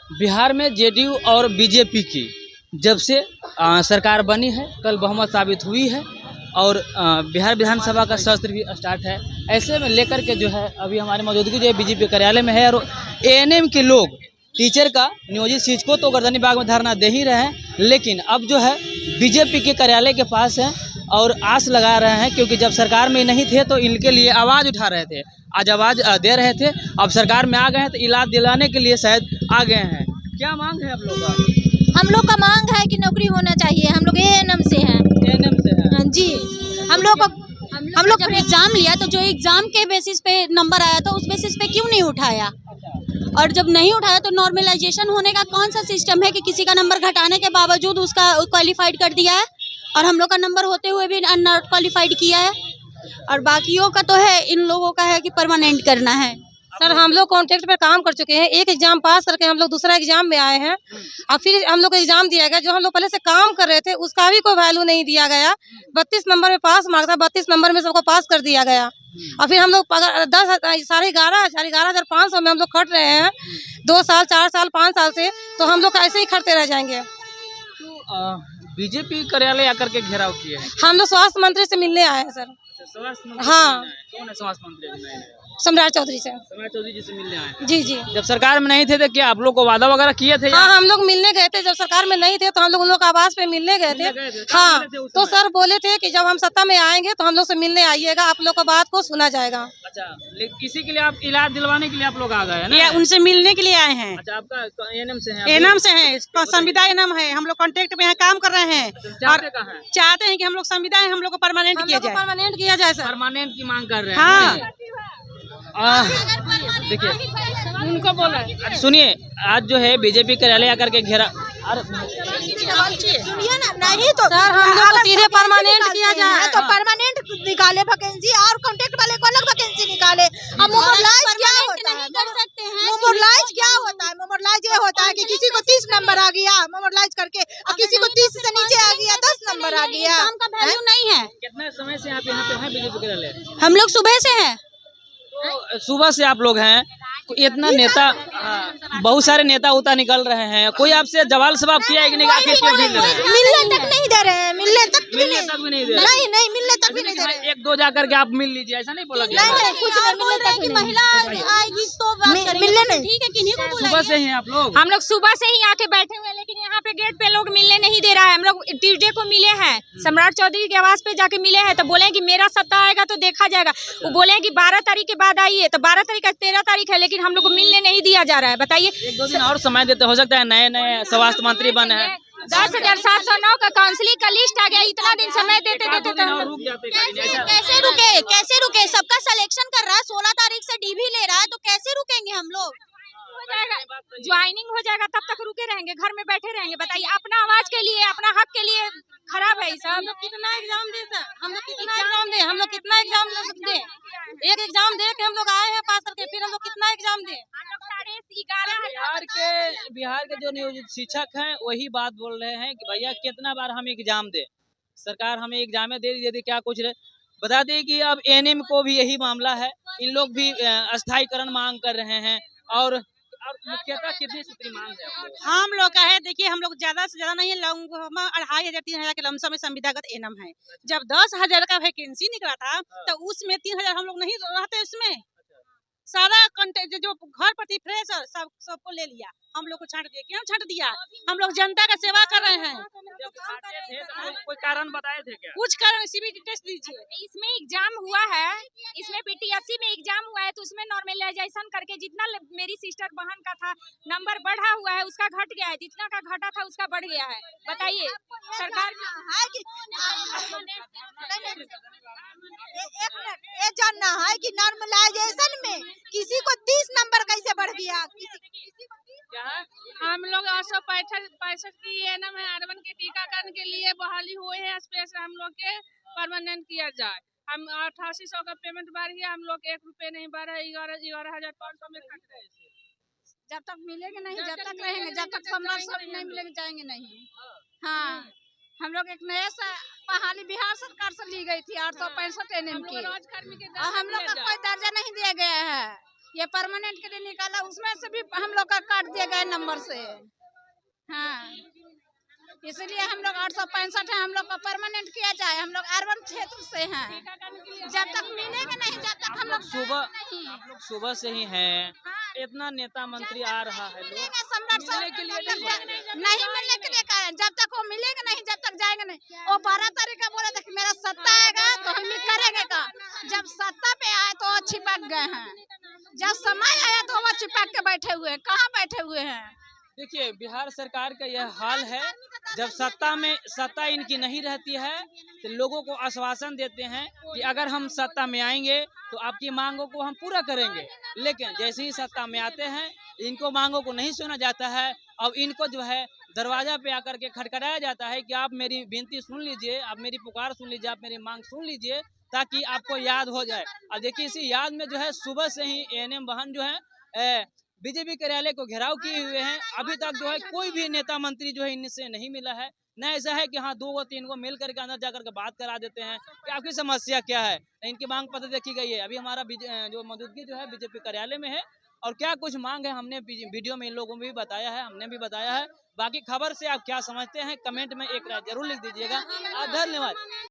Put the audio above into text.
बिहार में जेडीयू और बीजेपी की जब से सरकार बनी है, कल बहुमत साबित हुई है और बिहार विधानसभा का सत्र भी स्टार्ट है। ऐसे में लेकर के जो है अभी हमारी मौजूदगी जो है बीजेपी कार्यालय में है और एएनएम के लोग टीचर का नियोजित शिक्षकों तो गर्दनी बाग में धरना दे ही रहे हैं, लेकिन अब जो है बीजेपी के कार्यालय के पास हैं और आस लगा रहे हैं, क्योंकि जब सरकार में नहीं थे तो इनके लिए आवाज़ उठा रहे थे, आज आवाज़ दे रहे थे। अब सरकार में आ गए हैं तो इलाज दिलाने के लिए शायद आ गए हैं। क्या मांग है आप लोगों का? हम लोग का मांग है कि नौकरी होना चाहिए। हम लोग एएनएम से हैं। एएनएम से है जी। हम लोग जब एग्जाम लिया तो जो एग्जाम के बेसिस पे नंबर आया था उस बेसिस पे क्यों नहीं उठाया? और जब नहीं उठाया तो नॉर्मलाइजेशन होने का कौन सा सिस्टम है कि किसी का नंबर घटाने के बावजूद उसका क्वालिफाइड कर दिया है और हम लोग का नंबर होते हुए भी नॉट क्वालिफाइड किया है। और बाकियों का तो है, इन लोगों का है कि परमानेंट करना है। सर हम लोग कॉन्ट्रैक्ट पे काम कर चुके हैं, एक एग्जाम पास करके हम लोग दूसरा एग्जाम में आए हैं और फिर हम लोग को एग्जाम दिया गया। जो हम लोग पहले से काम कर रहे थे उसका भी कोई वैल्यू नहीं दिया गया। 32 नंबर में पास मार्क था, 32 नंबर में सबको पास कर दिया गया और फिर हम लोग 11,500 में हम लोग खट रहे हैं 2 साल 4 साल 5 साल से, तो हम लोग ऐसे ही खटते रह जाएंगे। तो बीजेपी कार्यालय आकर के घेराव किए हैं। हम लोग स्वास्थ्य मंत्री से मिलने आए हैं सर। स्वास्थ्य मंत्री हाँ। कौन है स्वास्थ्य मंत्री? सम्राट चौधरी से। सम्राट चौधरी जी से मिलने आए। जी जी। जब सरकार में नहीं थे तो क्या आप लोग को वादा वगैरह किए थे? हाँ, हम लोग मिलने गए थे। जब सरकार में नहीं थे तो हम लोग उन लोग आवास पे मिलने गए थे। हाँ, तो सर बोले थे कि जब हम सत्ता में आएंगे तो हम लोग से मिलने आइएगा, आप लोग का बात को सुना जाएगा। अच्छा, लेकिन किसी के लिए आप इलाज दिलवाने के लिए आप लोग आ गए हैं ना? ये उनसे मिलने के लिए आए हैं। अच्छा, आपका एएनएम से है? एएनएम से है, संविदा एएनएम है। हम लोग कॉन्ट्रैक्ट में काम कर रहे हैं और चाहते हैं कि हम लोग संविदा हम लोग को परमानेंट किया जाए। परमानेंट किया जाए सर। परमानेंट की मांग कर रहे हैं। हाँ। देखिए उनको बोला, सुनिए, आज जो है बीजेपी कार्यालय आकर के घेरा। सुनिए ना, नहीं तो सर हम लोग को सीधे परमानेंट किया जाए तो परमानेंट निकाले वैकेंसी और कॉन्ट्रैक्ट वाले को अलग वैकेंसी निकाले। अब मोबाइलाइज क्या होता है? मोबाइलाइज क्या होता है? मोबाइलाइज ये होता है कि किसी को 30 नंबर आ गया मोबाइलाइज करके और किसी को 30 से नीचे आ गया 10 नंबर आ गया। काम का वैल्यू नहीं है। कितने समय से आप यहाँ पे हैं बीजेपी कार्यालय? हम लोग सुबह से हैं। तो सुबह से आप लोग हैं, इतना नेता, बहुत सारे नेता उता निकल रहे हैं, कोई आपसे सवाल सवाब किया है कि नहीं? आखिर क्यों मिल रहे हैं? मिलने तक नहीं दे रहे हैं। मिलने तक भी नहीं दे रहे। नहीं मिलने तक भी नहीं दे रहे। एक दो जाकर के आप मिल लीजिए, ऐसा नहीं बोला गया? नहीं कुछ नहीं, मिलने तक भी नहीं। महिला आएगी तो मिलने नहीं। ठीक है, किन्हीं को सुबह से ही आप लोग? हम लोग सुबह से ही आके बैठे हुए हैं, लेकिन यहाँ पे गेट पे लोग मिलने नहीं दे रहा है। हम लोग ट्यूसडे को मिले हैं, सम्राट चौधरी के आवास पे जाके मिले हैं, तो बोले कि मेरा सत्ता आएगा तो देखा जाएगा। वो बोले कि 12 तारीख के बाद आइए, तो 12 तारीख का 13 तारीख है, लेकिन हम लोग को मिलने नहीं दिया जा रहा है। बताइए, 1-2 दिन और समय देते, हो सकता है नए स्वास्थ्य मंत्री बने हैं। 10,709 का काउंसलिंग का लिस्ट आ गया। इतना दिन समय देते रुक जाते कैसे रुके? सबका सिलेक्शन कर रहा है, 16 तारीख से डीवी ले रहा है, तो कैसे रुकेंगे हम लोग? ज्वाइनिंग हो जाएगा तब तक रुके रहेंगे, घर में बैठे रहेंगे? बताइए, अपना आवाज के लिए, अपना हक के लिए खराब है सब। हम लोग कितना एग्जाम दे सर? हम लोग कितना एग्जाम दे? हम लोग कितना एग्जाम दे? एक एग्जाम दे के हम लोग आए हैं पास करके, फिर हम लोग कितना एग्जाम दे? बिहार के जो नियोजित शिक्षक हैं वही बात बोल रहे हैं कि भैया कितना बार हम एग्जाम दे, सरकार हमें एग्जाम दे दी, क्या कुछ रहे। बता दें कि अब एएनएम को भी यही मामला है, इन लोग भी अस्थायीकरण मांग कर रहे हैं और मुख्यतः कितनी सूत्री मांग है? हम लोग का है, देखिए हम लोग ज्यादा से ज्यादा नहीं, 2,500 3,000 के लमसम में संविदागत एएनएम है। जब 10,000 का वैकेंसी निकला था तो उसमें 3,000 हम लोग नहीं रहते। उसमें सारा कंटेंट जो घर प्रति फ्रेशर सबको ले लिया, हम लोग को छांट दिया। क्यों छांट दिया? हम लोग जनता का सेवा कर रहे हैं। कोई कारण बताए थे क्या? कुछ कारण सीबीटी टेस्ट दीजिए। इसमें एग्जाम हुआ है, इसमें बीटीएससी में एग्जाम हुआ है, तो उसमें नॉर्मलाइजेशन करके जितना मेरी सिस्टर बहन का था नंबर बढ़ा हुआ है उसका घट गया है, जितना का घटा था उसका बढ़ गया है। बताइए, सरकार ये जानना है कि नॉर्मलाइजेशन में किसी को 30 नंबर कैसे बढ़ गया? हम लोग 865 की एएनएम है, R1 के टीकाकरण के लिए बहाली हुए हैं। स्पेशल हम लोग के परमानेंट किया जाए। हम 8800 का पेमेंट बढ़ गया, हम लोग 1 रुपए नहीं बढ़ा, 11,500 में कट रहे। जब तक मिलेंगे नहीं, जब तक रहेंगे, जब तक सम्राट नहीं मिलेंगे जाएंगे नहीं। हाँ, हम लोग एक नया सा बहाली बिहार सरकार से ली गई थी 865 एएनएम की, और हम लोग का कोई दर्जा नहीं दिया गया है। ये परमानेंट के लिए निकाला, उसमें से भी हम लोग का काट दिए गए नंबर से। हाँ, इसलिए हम लोग 865 है, हम लोग को परमानेंट किया जाए। हम लोग अर्बन क्षेत्र से हैं, जब तक मिलेगा नहीं, जब तक हम लोग सुबह से ही हैं, इतना नेता मंत्री आ रहा है, लोग मिलने के लिए नहीं मिलने के लिए कहा है। जब तक वो मिलेगा नहीं, जब तक जाएगा नहीं। वो 12 तारीख का बोला था कि मेरा सत्ता आएगा तो हम भी करेंगे का। जब सत्ता पे आए तो वो छिपक गए हैं, जब समय आया तो वो चिपक के बैठे हुए हैं। कहाँ बैठे हुए हैं? देखिए, बिहार सरकार का यह हाल है। जब सत्ता इनकी नहीं रहती है तो लोगों को आश्वासन देते हैं कि अगर हम सत्ता में आएंगे तो आपकी मांगों को हम पूरा करेंगे, लेकिन जैसे ही सत्ता में आते हैं इनको मांगों को नहीं सुना जाता है। अब इनको जो है दरवाजा पे आकर के खटखटाया जाता है कि आप मेरी विनती सुन लीजिए, आप मेरी पुकार सुन लीजिए, आप मेरी मांग सुन लीजिए, ताकि आपको याद हो जाए। अब देखिए, इसी याद में जो है सुबह से ही एएनएम वाहन जो है बीजेपी कार्यालय को घेराव किए हुए हैं। अभी तक जो है कोई भी नेता मंत्री जो है इनसे नहीं मिला है। न ऐसा है कि हाँ 2-3 को मिल करके अंदर जाकर के बात करा देते हैं कि आपकी समस्या क्या है, इनकी मांग पत्र देखी गई है। अभी हमारा जो मौजूदगी जो है बीजेपी कार्यालय में है और क्या कुछ मांग है हमने वीडियो में इन लोगों में भी बताया है, हमने भी बताया है। बाकी खबर से आप क्या समझते हैं कमेंट में एक राय जरूर लिख दीजिएगा। धन्यवाद।